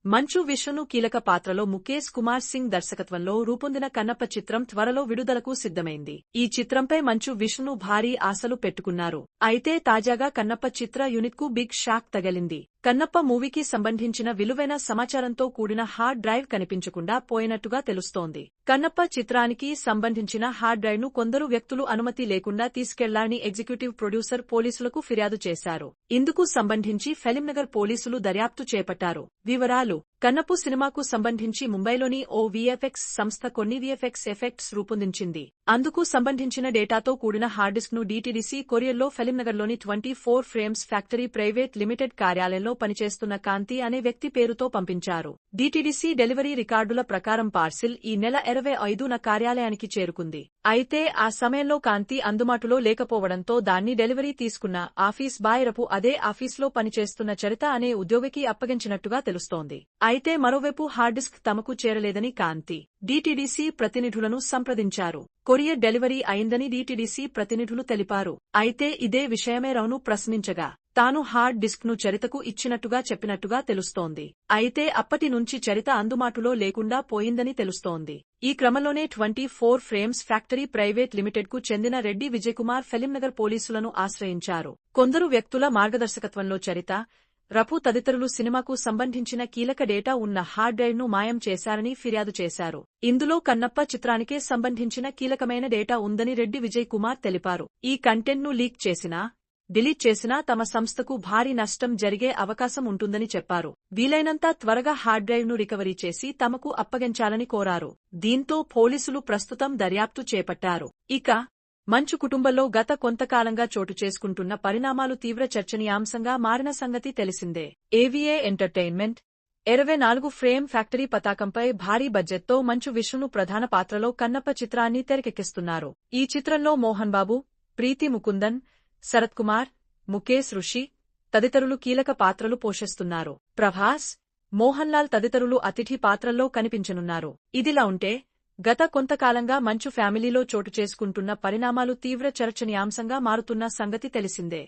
మంచు విష్ణు కీలక పాత్రలో ముఖేశ్ కుమార్ సింగ్ దర్శకత్వంలో రూపొందిన కన్నప్ప చిత్రం త్వరలో విడుదలకు సిద్ధమైంది. ఈ చిత్రంపై మంచు విష్ణు భారీ ఆశలు పెట్టుకున్నారు. అయితే తాజాగా కన్నప్ప చిత్ర యూనిట్ కు బిగ్ షాక్ తగిలింది. కన్నప్ప మూవీకి సంబంధించిన విలువైన సమాచారంతో కూడిన హార్డ్ డ్రైవ్ కనిపించకుండా పోయినట్టుగా తెలుస్తోంది. కన్నప్ప చిత్రానికి సంబంధించిన హార్డ్ డ్రైవ్ ను కొందరు వ్యక్తులు అనుమతి లేకుండా తీసుకెళ్లారని ఎగ్జిక్యూటివ్ ప్రొడ్యూసర్ పోలీసులకు ఫిర్యాదు చేశారు. ఇందుకు సంబంధించి ఫిలింనగర్ పోలీసులు దర్యాప్తు చేపట్టారు. వివరాలు: కన్నప్ప సినిమాకు సంబంధించి ముంబైలోని ఓ వీఎఫ్ఎక్స్ సంస్థ కొన్ని వీఎఫ్ఎక్స్ ఎఫెక్ట్స్ రూపొందించింది. అందుకు సంబంధించిన డేటాతో కూడిన హార్డ్ డిస్క్ ను డీటీడీసీ కొరియర్లో ఫిలింనగర్లోని 24 ఫ్రేమ్స్ ఫ్యాక్టరీ ప్రైవేట్ లిమిటెడ్ కార్యాలయంలో పనిచేస్తున్న కాంతి అనే వ్యక్తి పేరుతో పంపించారు. డీటీడీసీ డెలివరీ రికార్డుల ప్రకారం పార్సిల్ ఈ నెల 25న కార్యాలయానికి చేరుకుంది. అయితే ఆ సమయంలో కాంతి అందుబాటులో లేకపోవడంతో దాన్ని డెలివరీ తీసుకున్న ఆఫీస్ బాయ్ రపు అదే ఆఫీస్లో పనిచేస్తున్న చరిత అనే ఉద్యోగికి అప్పగించినట్టుగా తెలుస్తోంది. అయితే మరోవైపు హార్డ్ డిస్క్ తమకు చేరలేదని కాంతి డీటీడీసీ ప్రతినిధులను సంప్రదించారు. కొరియర్ డెలివరీ అయిందని డీటీడీసీ ప్రతినిధులు తెలిపారు. అయితే ఇదే విషయమే రౌను ప్రశ్నించగా తాను హార్డ్ డిస్క్ ను చరితకు ఇచ్చినట్టుగా చెప్పినట్టుగా తెలుస్తోంది. అయితే అప్పటి నుంచి చరిత అందుబాటులో లేకుండా పోయిందని తెలుస్తోంది. ఈ క్రమంలోనే 24 ఫ్రేమ్స్ ఫ్యాక్టరీ ప్రైవేట్ లిమిటెడ్ కు చెందిన రెడ్డి విజయకుమార్ ఫిలింనగర్ పోలీసులను ఆశ్రయించారు. కొందరు వ్యక్తుల మార్గదర్శకత్వంలో చరిత, రఫు తదితరులు సినిమాకు సంబంధించిన కీలక డేటా ఉన్న హార్డ్ డ్రైవ్ ను మాయం చేశారని ఫిర్యాదు చేశారు. ఇందులో కన్నప్ప చిత్రానికే సంబంధించిన కీలకమైన డేటా ఉందని రెడ్డి విజయ్ కుమార్ తెలిపారు. ఈ కంటెంట్ ను లీక్ చేసినా, డిలీట్ చేసినా తమ సంస్థకు భారీ నష్టం జరిగే అవకాశం ఉంటుందని చెప్పారు. వీలైనంత త్వరగా హార్డ్ డ్రైవ్ ను రికవరీ చేసి తమకు అప్పగించాలని కోరారు. దీంతో పోలీసులు ప్రస్తుతం దర్యాప్తు చేపట్టారు. ఇక మంచు కుటుంబంలో గత కొంతకాలంగా చోటు చేసుకుంటున్న పరిణామాలు తీవ్ర చర్చనీయాంశంగా మారిన సంగతి తెలిసిందే. ఏవిఏ ఎంటర్టైన్మెంట్ 24 ఫ్రేమ్ ఫ్యాక్టరీ పతాకంపై భారీ బడ్జెట్తో మంచు విష్ణు ప్రధాన పాత్రలో కన్నప్ప చిత్రాన్ని తెరకెక్కిస్తున్నారు. ఈ చిత్రంలో మోహన్ బాబు, ప్రీతి ముకుందన్, శరత్ కుమార్, ముఖేశ్ రుషి తదితరులు కీలక పాత్రలు పోషిస్తున్నారు. ప్రభాస్, మోహన్ లాల్ తదితరులు అతిథి పాత్రల్లో కనిపించనున్నారు. ఇదిలా ఉంటే గత కొంతకాలంగా మంచు ఫ్యామిలీలో చోటు చేసుకుంటున్న పరిణామాలు తీవ్ర చర్చనీయాంశంగా మారుతున్న సంగతి తెలిసిందే.